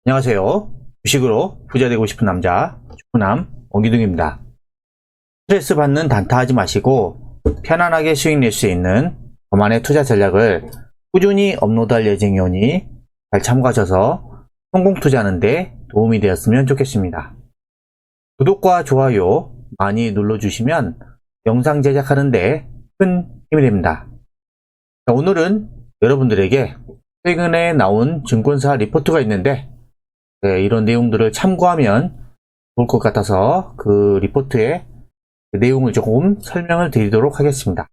안녕하세요. 주식으로 부자 되고 싶은 남자 주부남 원기둥입니다. 스트레스 받는 단타하지 마시고 편안하게 수익 낼 수 있는 저만의 투자 전략을 꾸준히 업로드할 예정이오니 잘 참고하셔서 성공 투자하는 데 도움이 되었으면 좋겠습니다. 구독과 좋아요 많이 눌러주시면 영상 제작하는 데 큰 힘이 됩니다. 오늘은 여러분들에게 최근에 나온 증권사 리포트가 있는데 이런 내용들을 참고하면 좋을 것 같아서 그 리포트의 내용을 조금 설명을 드리도록 하겠습니다.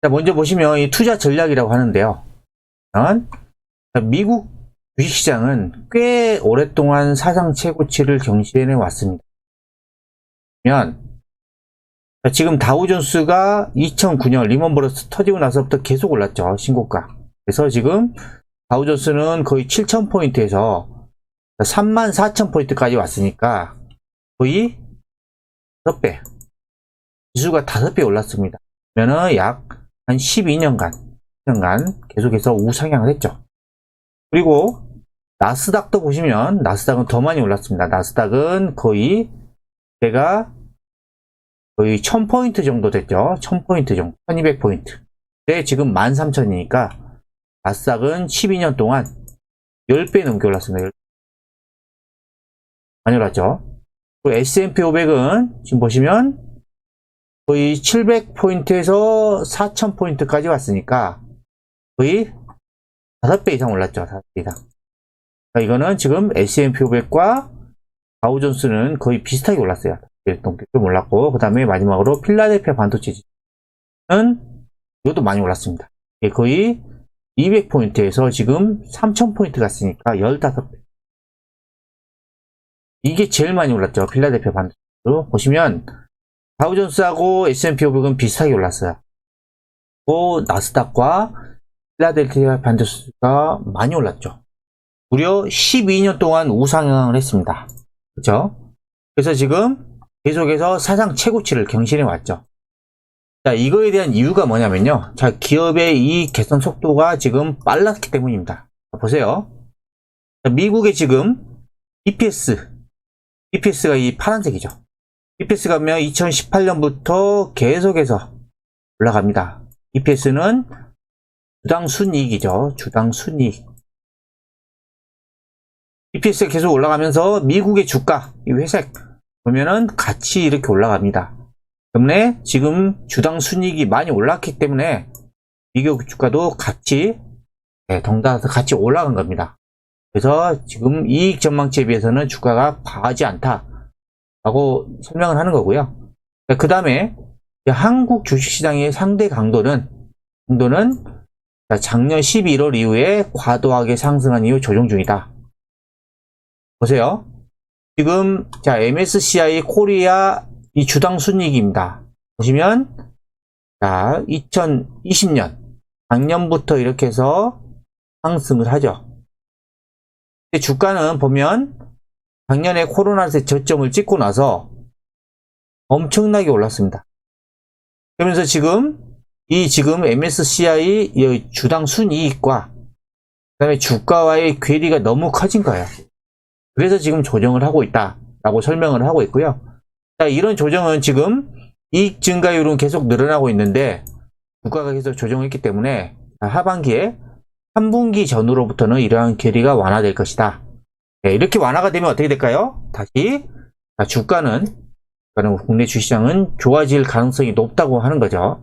자, 먼저 보시면 이 투자 전략이라고 하는데요. 미국 주식시장은 꽤 오랫동안 사상 최고치를 경신해 왔습니다. 지금 다우존스가 2009년 리먼브러스 터지고 나서부터 계속 올랐죠. 신고가. 그래서 지금 다우존스는 거의 7,000포인트에서 34,000포인트까지 왔으니까 거의 5배. 지수가 5배 올랐습니다. 그러면은 약 한 12년간 계속해서 우상향을 했죠. 그리고 나스닥도 보시면 나스닥은 더 많이 올랐습니다. 나스닥은 거의 제가 거의 1000포인트 정도 됐죠. 1000포인트 정도. 1200포인트. 근데 지금 13,000이니까 나스닥은 12년 동안 10배 넘게 올랐습니다. 많이 올랐죠. 그리고 S&P 500은 지금 보시면 거의 700포인트에서 4000포인트까지 왔으니까 거의 5배 이상 올랐죠. 5배 이상. 그러니까 이거는 지금 S&P 500과 다우존스는 거의 비슷하게 올랐어요. 좀 올랐고, 그 다음에 마지막으로 필라델피아 반도체 지수는 이것도 많이 올랐습니다. 거의 200포인트에서 지금 3000포인트 갔으니까 15배. 이게 제일 많이 올랐죠. 필라델피아 반도체 지수. 보시면 다우존스하고 S&P 500은 비슷하게 올랐어요. 또 나스닥과 필라델피아 반도체가 많이 올랐죠. 무려 12년 동안 우상향을 했습니다. 그렇죠? 그래서 지금 계속해서 사상 최고치를 경신해 왔죠. 자, 이거에 대한 이유가 뭐냐면요. 자, 기업의 이익 개선 속도가 지금 빨랐기 때문입니다. 자, 보세요. 자, 미국의 지금 EPS가 이 파란색이죠. EPS가 보면 2018년부터 계속해서 올라갑니다. EPS는 주당 순이익이죠. 주당 순이익. EPS가 계속 올라가면서 미국의 주가, 이 회색 보면은 같이 이렇게 올라갑니다. 때문에 지금 주당 순이익이 많이 올랐기 때문에 미국 주가도 같이 덩달아서 같이 올라간 겁니다. 그래서 지금 이익 전망치에 비해서는 주가가 과하지 않다라고 설명을 하는 거고요. 그 다음에 한국 주식시장의 상대 강도는 작년 11월 이후에 과도하게 상승한 이후 조정 중이다. 보세요. 지금 자 MSCI 코리아 이 주당 순이익입니다. 보시면 자 2020년 작년부터 이렇게 해서 상승을 하죠. 근데 주가는 보면 작년에 코로나에서 저점을 찍고 나서 엄청나게 올랐습니다. 그러면서 지금 MSCI 이 주당 순이익과 그다음에 주가와의 괴리가 너무 커진 거예요. 그래서 지금 조정을 하고 있다라고 설명을 하고 있고요. 자, 이런 조정은 지금 이익 증가율은 계속 늘어나고 있는데 주가가 계속 조정했기 때문에 하반기에 3분기 전후로부터는 이러한 괴리가 완화될 것이다. 네, 이렇게 완화가 되면 어떻게 될까요? 다시 주가는 국내 주시장은 좋아질 가능성이 높다고 하는 거죠.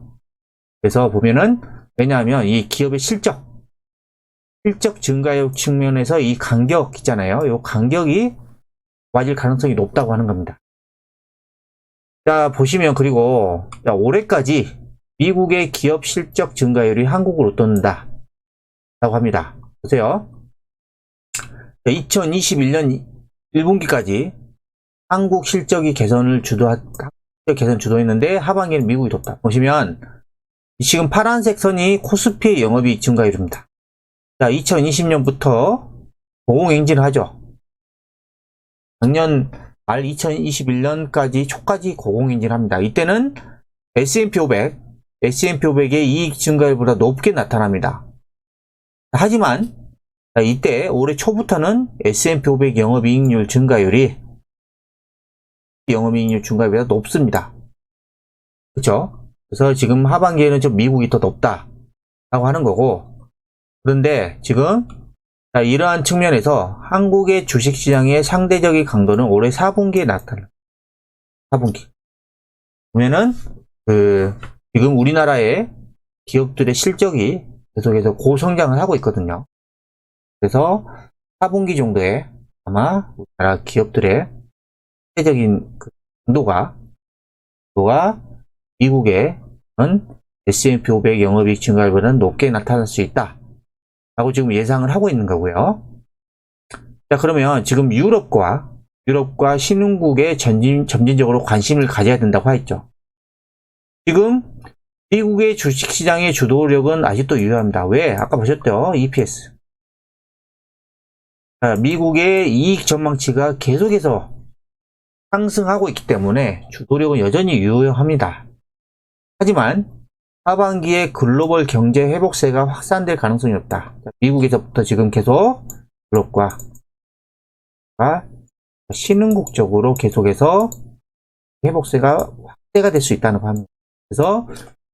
그래서 보면은 왜냐하면 이 기업의 실적 증가율 측면에서 이 간격 있잖아요. 이 간격이 좋아질 가능성이 높다고 하는 겁니다. 자, 보시면 그리고 올해까지 미국의 기업 실적 증가율이 한국을 웃돈다 라고 합니다. 보세요. 2021년 1분기까지 한국 실적이 개선 주도했는데 하반기에는 미국이 돕다. 보시면 지금 파란색 선이 코스피의 영업이익 증가율입니다. 자, 2020년부터 고공행진을 하죠. 작년 말 2021년까지 초까지 고공행진을 합니다. 이때는 S&P 500의 이익 증가율보다 높게 나타납니다. 하지만 자, 이때 올해 초부터는 S&P 500 영업이익률 증가율이 영업이익률 증가율보다 높습니다. 그렇죠? 그래서 지금 하반기에는 좀 미국이 더 높다 라고 하는 거고, 그런데 지금 자, 이러한 측면에서 한국의 주식시장의 상대적인 강도는 올해 4분기에 나타나. 4분기 보면은 지금 우리나라의 기업들의 실적이 계속해서 고성장을 하고 있거든요. 그래서 4분기 정도에 아마 우리나라 기업들의 상대적인 강도가 미국의 S&P 500 영업이익 증가율보다는 높게 나타날 수 있다 라고 지금 예상을 하고 있는 거고요. 자, 그러면 지금 유럽과 신흥국에 점진적으로 관심을 가져야 된다고 하였죠. 지금 미국의 주식시장의 주도력은 아직도 유효합니다. 왜? 아까 보셨죠? EPS. 자, 미국의 이익 전망치가 계속해서 상승하고 있기 때문에 주도력은 여전히 유효합니다. 하지만 하반기에 글로벌 경제 회복세가 확산될 가능성이 없다. 미국에서부터 지금 계속 유럽과 신흥국 적으로 계속해서 회복세가 확대가 될 수 있다는 겁니다. 그래서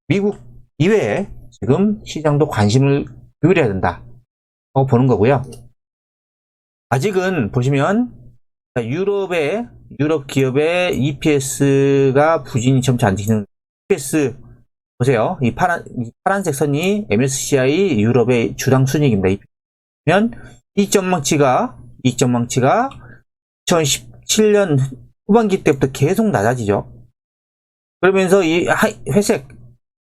미국 이외에 지금 시장도 관심을 기울여야 된다 보는 거고요. 아직은 보시면 유럽 기업의 EPS가 부진이 점차 안 되는 EPS 보세요. 이 파란색 선이 MSCI 유럽의 주당 순이익입니다. 그러면 이익 전망치가 2017년 후반기 때부터 계속 낮아지죠. 그러면서 이 회색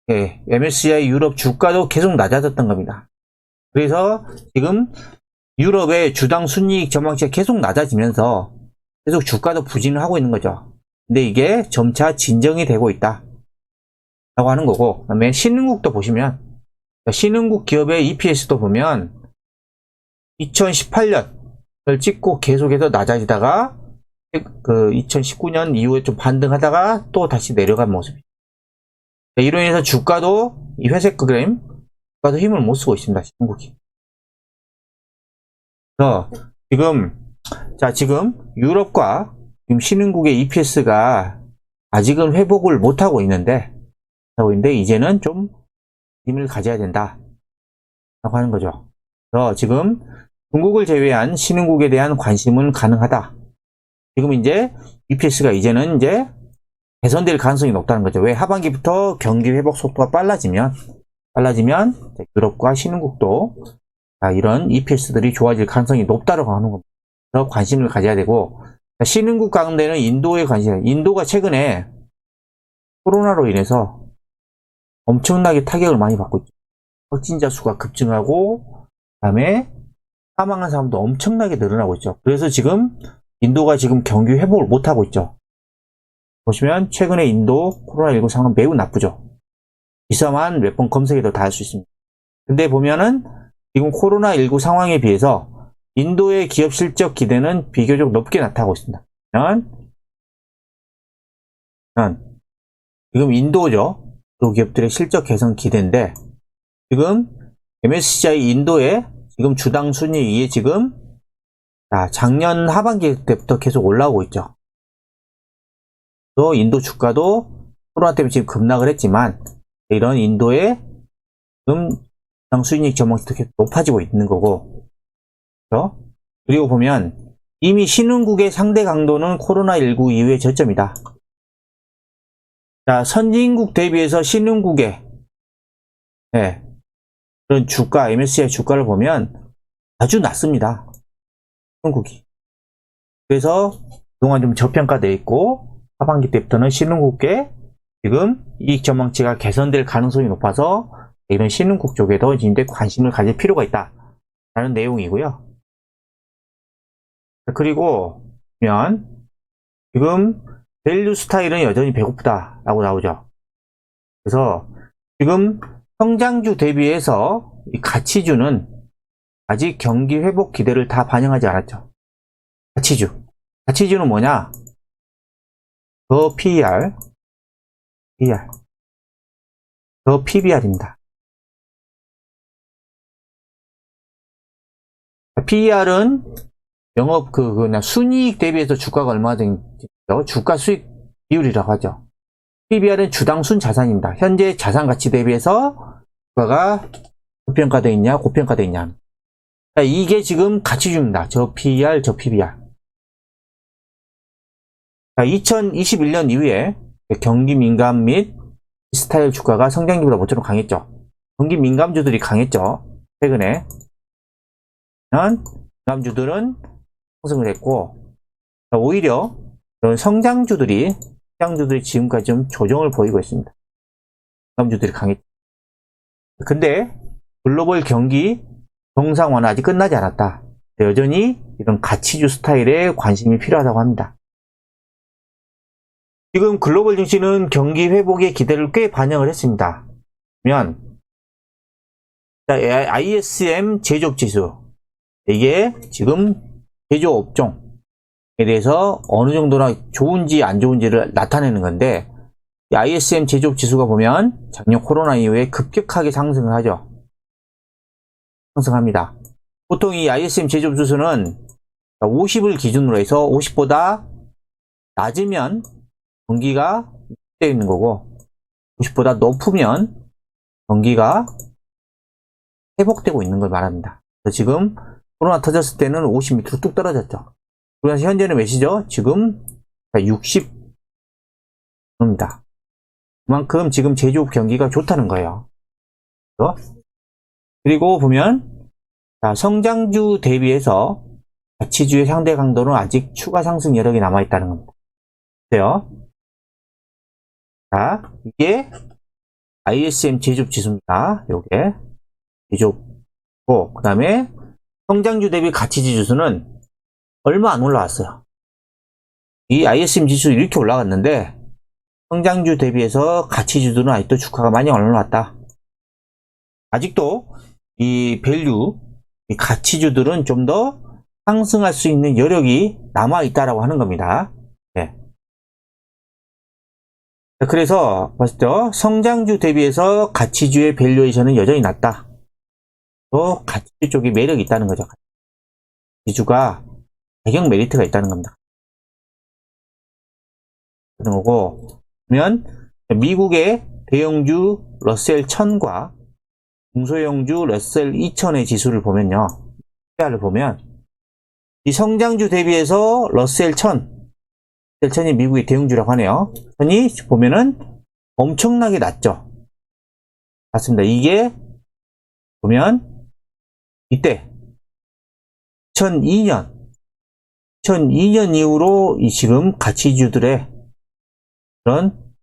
MSCI 유럽 주가도 계속 낮아졌던 겁니다. 그래서 지금 유럽의 주당 순이익 전망치가 계속 낮아지면서 계속 주가도 부진을 하고 있는 거죠. 근데 이게 점차 진정이 되고 있다 라고 하는 거고, 그 다음에 신흥국도 보시면 신흥국 기업의 EPS도 보면 2018년을 찍고 계속해서 낮아지다가 2019년 이후에 좀 반등하다가 또 다시 내려간 모습이죠. 이로 인해서 주가도 이 회색 그램 주가도 힘을 못 쓰고 있습니다. 신흥국이. 그래서 지금 유럽과 지금 신흥국의 EPS가 아직은 회복을 못 하고 있는데 이제는 좀 힘을 가져야 된다 라고 하는 거죠. 그래서 지금 중국을 제외한 신흥국에 대한 관심은 가능하다. 지금 이제 EPS가 이제는 개선될 가능성이 높다는 거죠. 왜? 하반기부터 경기 회복 속도가 빨라지면 유럽과 신흥국도 이런 EPS들이 좋아질 가능성이 높다고 하는 겁니다. 그래서 관심을 가져야 되고, 신흥국 가운데는 인도에 인도가 최근에 코로나로 인해서 엄청나게 타격을 많이 받고 있죠. 확진자 수가 급증하고, 그 다음에 사망한 사람도 엄청나게 늘어나고 있죠. 그래서 지금 인도가 지금 경기 회복을 못하고 있죠. 보시면 최근에 인도 코로나19 상황은 매우 나쁘죠. 비싸만 몇 번 검색해도 다 할 수 있습니다. 근데 보면은 지금 코로나19 상황에 비해서 인도의 기업 실적 기대는 비교적 높게 나타나고 있습니다. 지금 인도죠. 또 기업들의 실적 개선 기대인데, 지금 MSCI 인도의 지금 주당 순이익이 지금 작년 하반기 때부터 계속 올라오고 있죠. 또 인도 주가도 코로나 때문에 지금 급락을 했지만 이런 인도의 지금 주당 순이익 전망치도 계속 높아지고 있는 거고, 그렇죠? 그리고 보면 이미 신흥국의 상대 강도는 코로나19 이후의 저점이다. 자, 선진국 대비해서 신흥국의 그런 주가, MSCI 주가를 보면 아주 낮습니다. 신흥국이. 그래서 그동안 좀 저평가되어 있고, 하반기 때부터는 신흥국계 지금 이익 전망치가 개선될 가능성이 높아서 이런 신흥국 쪽에도 이제 관심을 가질 필요가 있다 라는 내용이고요. 그리고 보면 지금 밸류 스타일은 여전히 배고프다 라고 나오죠. 그래서 지금 성장주 대비해서 이 가치주는 아직 경기 회복 기대를 다 반영하지 않았죠. 가치주는 뭐냐? 더 PER, 더 PBR입니다. PER은 영업 그냥 순이익 대비해서 주가가 얼마나 되죠? 주가 수익 비율이라고 하죠. PBR은 주당 순 자산입니다. 현재 자산 가치 대비해서 주가가 저평가되어 있냐, 고평가되어 있냐. 이게 지금 가치주입니다. 저 PER, 저 PBR. 2021년 이후에 경기 민감 및 스타일 주가가 성장기보다 모처럼 강했죠. 경기 민감주들이 강했죠. 최근에. 민감주들은 상승을 했고, 오히려 성장주들이 지금까지 좀 조정을 보이고 있습니다. 민감주들이 강했죠. 근데 글로벌 경기 정상 완화 아직 끝나지 않았다. 여전히 이런 가치주 스타일에 관심이 필요하다고 합니다. 지금 글로벌 증시는 경기 회복의 기대를 꽤 반영을 했습니다. 그러면 ISM 제조업 지수, 이게 지금 제조업종에 대해서 어느 정도나 좋은지 안 좋은지를 나타내는 건데, ISM 제조업 지수가 보면 작년 코로나 이후에 급격하게 상승을 하죠. 상승합니다. 보통 이 ISM 제조업 지수는 50을 기준으로 해서 50보다 낮으면 경기가 되어 있는 거고, 50보다 높으면 경기가 회복되고 있는 걸 말합니다. 그래서 지금 코로나 터졌을 때는 50 밑으로 뚝 떨어졌죠. 그래서 현재는 몇이죠? 지금 60입니다. 그만큼 지금 제조업 경기가 좋다는 거예요. 그리고 보면 성장주 대비해서 가치주의 상대 강도는 아직 추가 상승 여력이 남아있다는 겁니다. 그래요. 자, 이게 ISM 제조업 지수입니다. 요게 제조업고, 그 다음에 성장주 대비 가치주 지수는 얼마 안 올라왔어요. 이 ISM 지수 이렇게 올라갔는데 성장주 대비해서 가치주들은 아직도 주가가 많이 안 올라왔다. 아직도 이 밸류, 이 가치주들은 좀 더 상승할 수 있는 여력이 남아있다라고 하는 겁니다. 네. 그래서 봤죠? 성장주 대비해서 가치주의 밸류에이션은 여전히 낮다. 또 가치주 쪽이 매력이 있다는 거죠. 가치주가 가격 메리트가 있다는 겁니다. 그런 거고, 그러면 미국의 대형주 러셀 1000과 중소형주 러셀 2000의 지수를 보면요, PER을 보면 이 성장주 대비해서 러셀 1000이 미국의 대형주라고 하네요. 1000이 보면은 엄청나게 낮죠. 맞습니다. 이게 보면 이때 2002년 이후로 이 지금 가치주들의 그런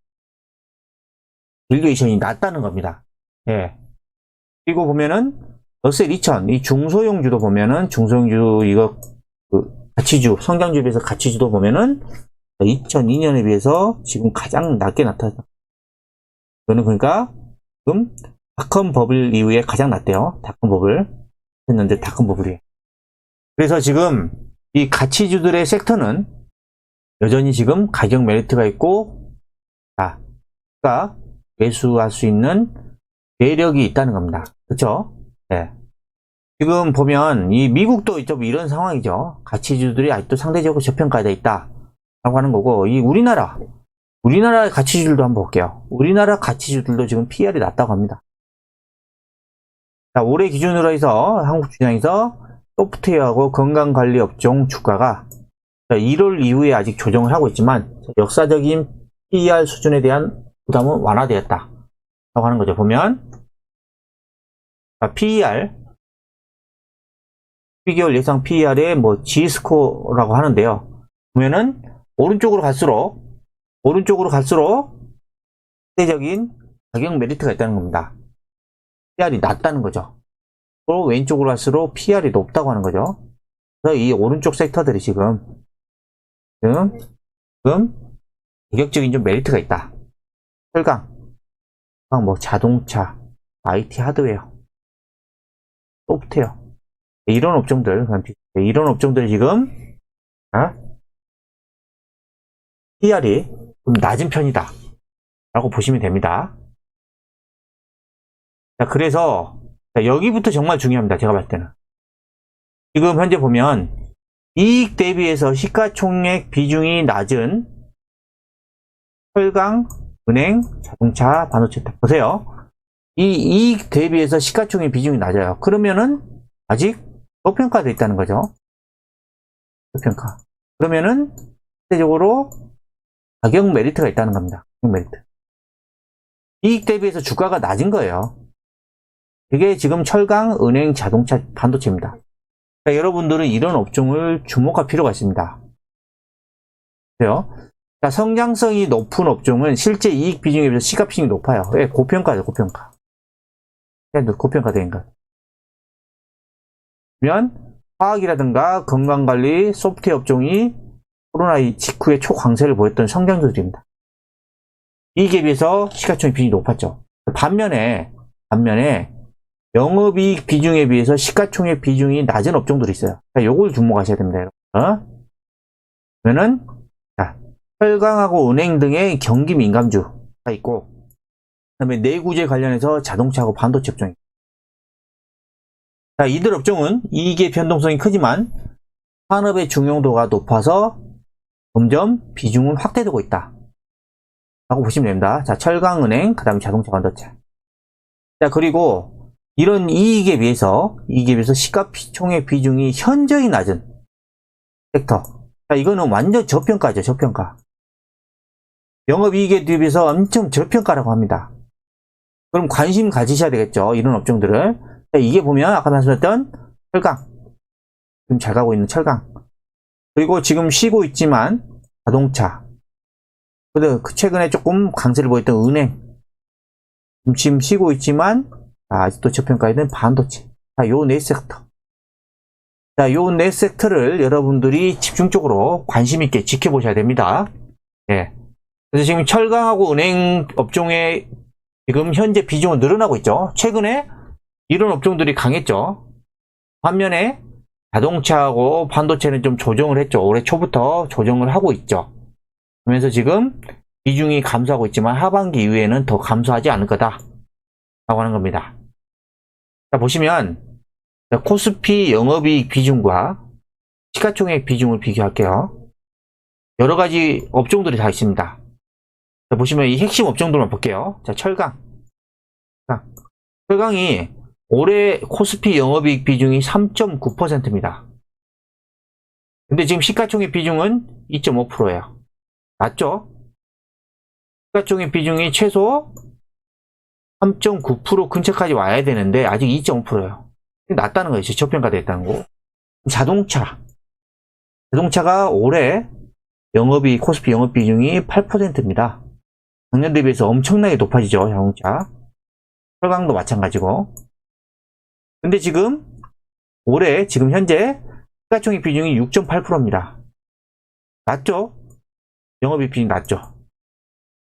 밸류에이션이 낮다는 겁니다. 예. 그리고 보면은 러셀 2000, 이 중소형주도 보면은 중소형주 이거 가치주, 성장주에 비해서 가치주도 보면은 2002년에 비해서 지금 가장 낮게 나타났다. 이거는 그러니까 지금 닷컴 버블 이후에 가장 낮대요. 닷컴 버블 했는데 닷컴 버블이. 그래서 지금 이 가치주들의 섹터는 여전히 지금 가격 메리트가 있고, 자, 매수할 수 있는 매력이 있다는 겁니다. 그렇죠? 네. 지금 보면 이 미국도 좀 이런 상황이죠. 가치주들이 아직도 상대적으로 저평가되어 있다 라고 하는 거고, 이 우리나라의 가치주들도 한번 볼게요. 우리나라 가치주들도 지금 PER이 낮다고 합니다. 자, 올해 기준으로 해서 한국 시장에서 소프트웨어하고 건강관리 업종 주가가 1월 이후에 아직 조정을 하고 있지만 역사적인 PER 수준에 대한 부담은 완화되었다 라고 하는 거죠. 보면 PER 12개월 예상 PER의 뭐 G스코어라고 하는데요. 보면은 오른쪽으로 갈수록 상대적인 가격 메리트가 있다는 겁니다. PER이 낮다는 거죠. 또 왼쪽으로 갈수록 PER이 높다고 하는 거죠. 그래서 이 오른쪽 섹터들이 지금 가격적인 좀 메리트가 있다. 철강, 뭐 자동차, IT 하드웨어, 소프트웨어, 이런 업종들 지금 PER이 좀 낮은 편이다 라고 보시면 됩니다. 자, 그래서 여기부터 정말 중요합니다. 제가 봤을 때는 지금 현재 보면 이익 대비해서 시가총액 비중이 낮은 철강, 은행, 자동차, 반도체 보세요. 이 이익 대비해서 시가총액 비중이 낮아요. 그러면은 아직 저평가되어 있다는 거죠. 저평가. 그러면은 실제적으로 가격 메리트가 있다는 겁니다. 가격 메리트. 이익 대비해서 주가가 낮은 거예요. 이게 지금 철강, 은행, 자동차, 반도체입니다. 그러니까 여러분들은 이런 업종을 주목할 필요가 있습니다. 그래요? 그러니까 성장성이 높은 업종은 실제 이익 비중에 비해서 시가 비중이 높아요. 왜? 고평가죠, 고평가. 고평가된 것. 그러면 화학이라든가 건강관리, 소프트웨어 업종이 코로나 직후에 초강세를 보였던 성장주들입니다. 이익에 비해서 시가총액 비중이 높았죠. 반면에 영업이익 비중에 비해서 시가총액 비중이 낮은 업종들이 있어요. 요걸 주목하셔야 됩니다, 여러분. 그러면은 철강하고 은행 등의 경기 민감주가 있고, 그다음에 내구재 관련해서 자동차하고 반도체 업종이. 자, 이들 업종은 이익의 변동성이 크지만 산업의 중요도가 높아서 점점 비중은 확대되고 있다 라고 보시면 됩니다. 자, 철강, 은행, 그 다음에 자동차, 반도체. 자, 그리고 이런 이익에 비해서 시가총액 비중이 현저히 낮은 섹터. 자, 이거는 완전 저평가죠, 저평가. 영업이익에 비해서 엄청 저평가라고 합니다. 그럼 관심 가지셔야 되겠죠, 이런 업종들을. 자, 이게 보면 아까 말씀드렸던 철강, 지금 잘 가고 있는 철강, 그리고 지금 쉬고 있지만 자동차, 그리고 최근에 조금 강세를 보였던 은행, 지금 쉬고 있지만 아직도 저평가에 있는 반도체. 자, 요 네 섹터. 자, 요 네 섹터를 여러분들이 집중적으로 관심 있게 지켜보셔야 됩니다. 예. 그래서 지금 철강하고 은행 업종의 지금 현재 비중은 늘어나고 있죠. 최근에 이런 업종들이 강했죠. 반면에 자동차하고 반도체는 좀 조정을 했죠. 올해 초부터 조정을 하고 있죠. 그러면서 지금 비중이 감소하고 있지만 하반기 이후에는 더 감소하지 않을 거다 라고 하는 겁니다. 자, 보시면 코스피 영업이익 비중과 시가총액 비중을 비교할게요. 여러 가지 업종들이 다 있습니다. 자, 보시면 이 핵심 업종들만 볼게요. 자, 철강. 철강이 올해 코스피 영업이익 비중이 3.9%입니다. 근데 지금 시가총액 비중은 2.5%예요. 낮죠? 시가총액 비중이 최소 3.9% 근처까지 와야 되는데 아직 2.5%예요. 낮다는 거예요. 저평가됐다는 거. 자동차가 올해 영업이익, 코스피 영업 비중이 8%입니다. 작년 대비해서 엄청나게 높아지죠, 자동차. 철강도 마찬가지고. 근데 지금 올해 지금 현재 시가총액 비중이 6.8%입니다. 낮죠? 영업이익 비중이 낮죠.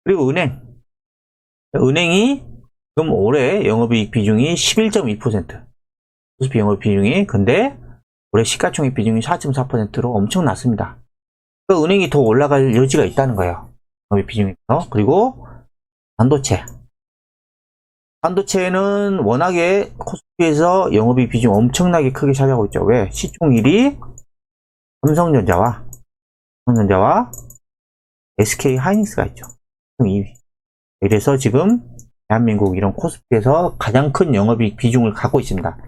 그리고 은행이 지금 올해 영업이익 비중이 11.2%. 코스피 영업 비중이. 근데 올해 시가총액 비중이 4.4%로 엄청 낮습니다. 그 은행이 더 올라갈 여지가 있다는 거예요. 영업이익 비중에서. 그리고 반도체는 워낙에 코스피에서 영업이익 비중 엄청나게 크게 차지하고 있죠. 왜? 시총 1위 삼성전자와 SK 하이닉스가 있죠. 2위. 이래서 지금 대한민국 이런 코스피에서 가장 큰 영업이익 비중을 갖고 있습니다.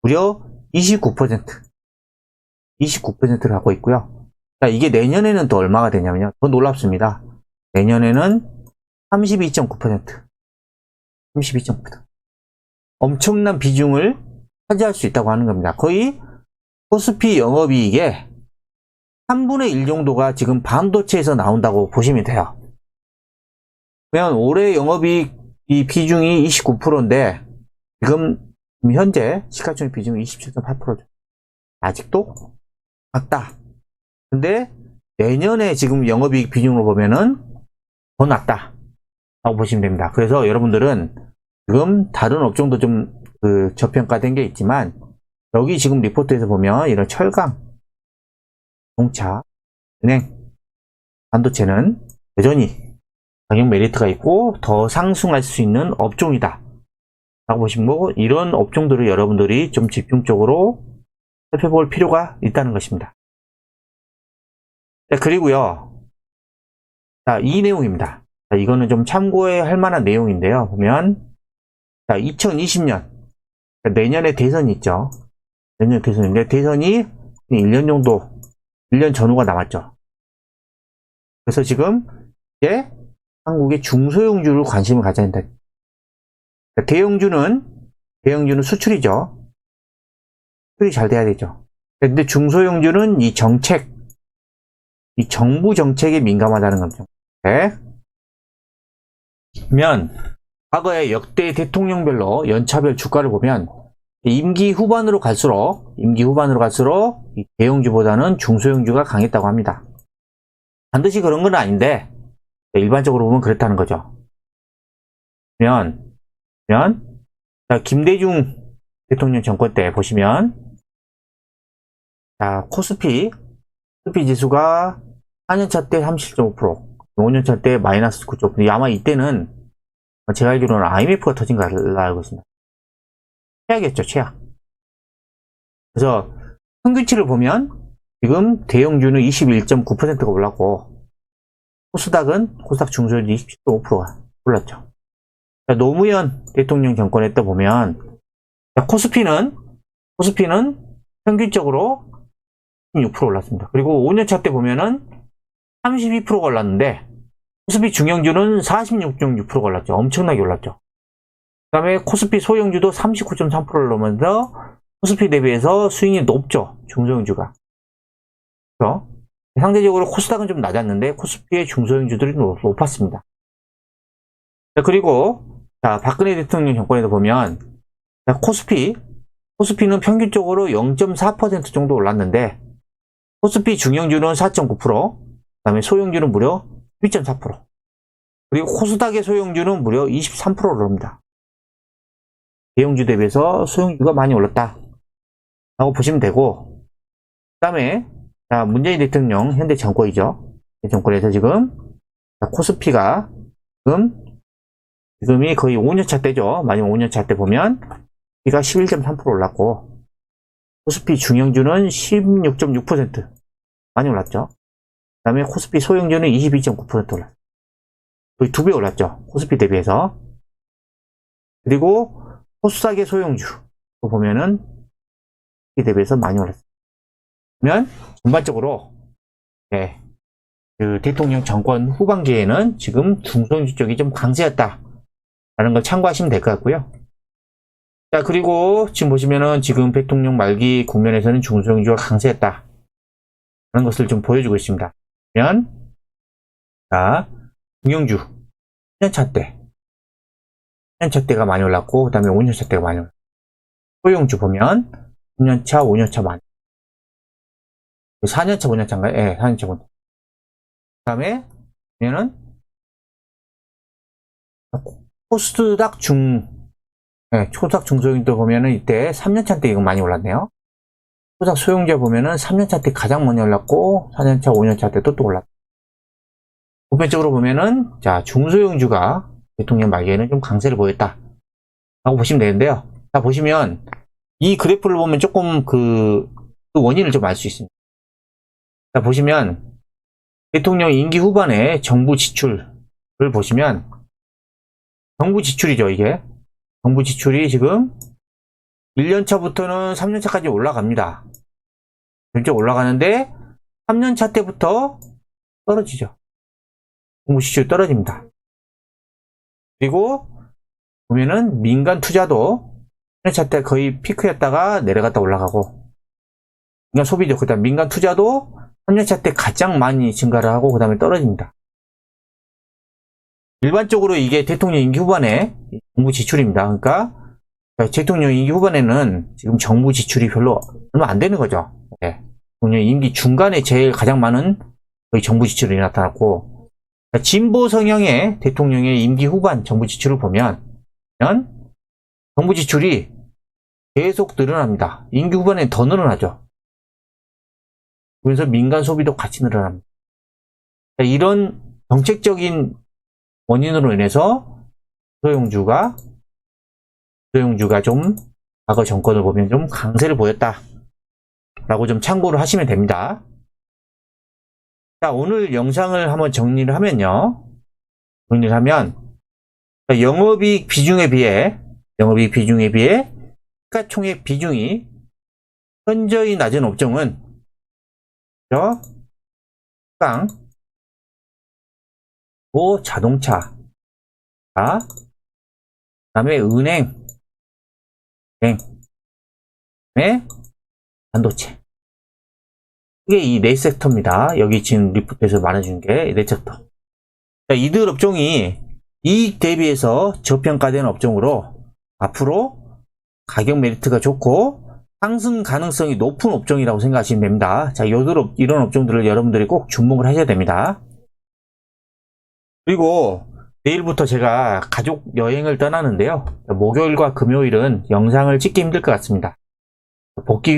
무려 29%를 갖고 있고요. 자, 이게 내년에는 또 얼마가 되냐면요. 더 놀랍습니다. 내년에는 32.9%. 엄청난 비중을 차지할 수 있다고 하는 겁니다. 거의 코스피 영업이익의 3분의 1 정도가 지금 반도체에서 나온다고 보시면 돼요. 그러면 올해 영업이익 이 비중이 29%인데 지금 현재 시가총액 비중이 27.8%죠. 아직도 낮다. 근데 내년에 지금 영업이익 비중으로 보면은 더 낮다 라고 보시면 됩니다. 그래서 여러분들은 지금 다른 업종도 좀 저평가된 게 있지만 여기 지금 리포트에서 보면 이런 철강, 자동차, 은행, 반도체는 여전히 가격 메리트가 있고 더 상승할 수 있는 업종이다 라고 보시면 이런 업종들을 여러분들이 좀 집중적으로 살펴볼 필요가 있다는 것입니다. 자, 그리고요. 자, 이 내용입니다. 자, 이거는 좀 참고해야 할 만한 내용인데요. 보면, 자, 2020년, 내년에 대선이 있죠. 내년 대선인데, 대선이 1년 정도, 1년 전후가 남았죠. 그래서 지금, 이제, 한국의 중소형주를 관심을 가져야 된다. 대형주는 수출이죠. 수출이 잘 돼야 되죠. 근데 중소형주는 이 정부 정책에 민감하다는 겁니다. 네. 그러면 과거의 역대 대통령별로 연차별 주가를 보면 임기 후반으로 갈수록 이 대형주보다는 중소형주가 강했다고 합니다. 반드시 그런 건 아닌데 일반적으로 보면 그렇다는 거죠. 그러면 자, 김대중 대통령 정권 때 보시면 자, 코스피 지수가 4년차 때 37.5%, 5년차 때 마이너스 9.5%. 아마 이때는 제가 알기로는 IMF가 터진 걸로 알고 있습니다. 최악이었죠, 최악. 그래서 평균치를 보면 지금 대형주는 21.9%가 올랐고 코스닥 중소형주 27.5%가 올랐죠. 자, 노무현 대통령 정권에 때 보면 자, 코스피는 평균적으로 16% 올랐습니다. 그리고 5년차 때 보면은 32%가 올랐는데 코스피 중형주는 46.6%가 올랐죠. 엄청나게 올랐죠. 그 다음에 코스피 소형주도 39.3%를 넘으면서 코스피 대비해서 수익이 높죠. 중소형주가. 그렇죠? 상대적으로 코스닥은 좀 낮았는데 코스피의 중소형주들이 높았습니다. 자, 그리고 자, 박근혜 대통령 정권에도 보면 자, 코스피는 평균적으로 0.4% 정도 올랐는데 코스피 중형주는 4.9%, 그 다음에 소형주는 무려 12.4%, 그리고 코스닥의 소형주는 무려 23%를 오릅니다. 대형주 대비해서 소형주가 많이 올랐다 라고 보시면 되고, 그 다음에 문재인 대통령 현대 정권이죠. 정권에서 지금 코스피가 지금이 거의 5년차 때죠. 마지막 5년차 때 보면 이가 11.3% 올랐고 코스피 중형주는 16.6% 많이 올랐죠. 그 다음에 코스피 소형주는 22.9% 올랐어요. 거의 2배 올랐죠. 코스피 대비해서. 그리고 코스닥의 소형주 보면은 이 대비해서 많이 올랐어요. 그러면 전반적으로 네, 그 대통령 정권 후반기에는 지금 중소형주 쪽이 좀 강세였다 라는 걸 참고하시면 될 것 같고요. 자, 그리고 지금 보시면은 지금 대통령 말기 국면에서는 중소형주가 강세했다 라는 것을 좀 보여주고 있습니다. 그러면 자, 중형주 1년차 때가 많이 올랐고 그 다음에 5년차 때가 많이 올랐고, 소형주 보면 3년차, 5년차 많이, 4년차, 5년차인가요? 예, 4년차, 5년차. 그 다음에 보면은 코스닥 중소형주 보면은 이때 3년차 때 이거 많이 올랐네요. 코스닥 소형주 보면은 3년차 때 가장 많이 올랐고 4년차, 5년차 때도 또 올랐다. 보편적으로 보면은 자, 중소형주가 대통령 말기에는 좀 강세를 보였다 라고 보시면 되는데요. 자, 보시면 이 그래프를 보면 조금 그 원인을 좀 알 수 있습니다. 자, 보시면 대통령 임기 후반에 정부 지출을 보시면 정부 지출이죠, 이게. 정부 지출이 지금 1년차부터는 3년차까지 올라갑니다. 점점 올라가는데 3년차 때부터 떨어지죠. 정부 지출이 떨어집니다. 그리고 보면은 민간 투자도 3년차 때 거의 피크였다가 내려갔다 올라가고, 민간 소비죠. 그 다음 민간 투자도 3년차 때 가장 많이 증가를 하고 그 다음에 떨어집니다. 일반적으로 이게 대통령 임기 후반에 정부 지출입니다. 그러니까 대통령 임기 후반에는 지금 정부 지출이 별로 얼마 안 되는 거죠. 네. 대통령 임기 중간에 제일 가장 많은 거의 정부 지출이 나타났고, 진보 성향의 대통령의 임기 후반 정부 지출을 보면 정부 지출이 계속 늘어납니다. 임기 후반에 더 늘어나죠. 그래서 민간 소비도 같이 늘어납니다. 이런 정책적인 원인으로 인해서 소형주가 좀 과거 정권을 보면 좀 강세를 보였다 라고 좀 참고를 하시면 됩니다. 자, 오늘 영상을 한번 정리를 하면요. 정리를 하면, 영업이익 비중에 비해 시가총액 비중이 현저히 낮은 업종은, 깡, 자동차, 그 다음에 은행, 반도체. 이게 이 네 섹터입니다. 여기 지금 리포트에서 말해준 게 네 섹터. 자, 이들 업종이 이익 대비해서 저평가된 업종으로 앞으로 가격 메리트가 좋고 상승 가능성이 높은 업종이라고 생각하시면 됩니다. 자, 이런 업종들을 여러분들이 꼭 주목을 하셔야 됩니다. 그리고 내일부터 제가 가족 여행을 떠나는데요. 목요일과 금요일은 영상을 찍기 힘들 것 같습니다. 복귀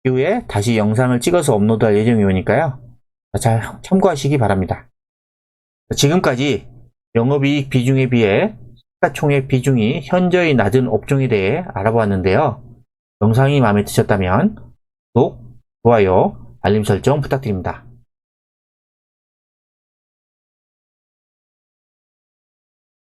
이후에 다시 영상을 찍어서 업로드할 예정이오니까요. 잘 참고하시기 바랍니다. 지금까지 영업이익 비중에 비해 시가총액 비중이 현저히 낮은 업종에 대해 알아보았는데요. 영상이 마음에 드셨다면 구독, 좋아요, 알림 설정 부탁드립니다.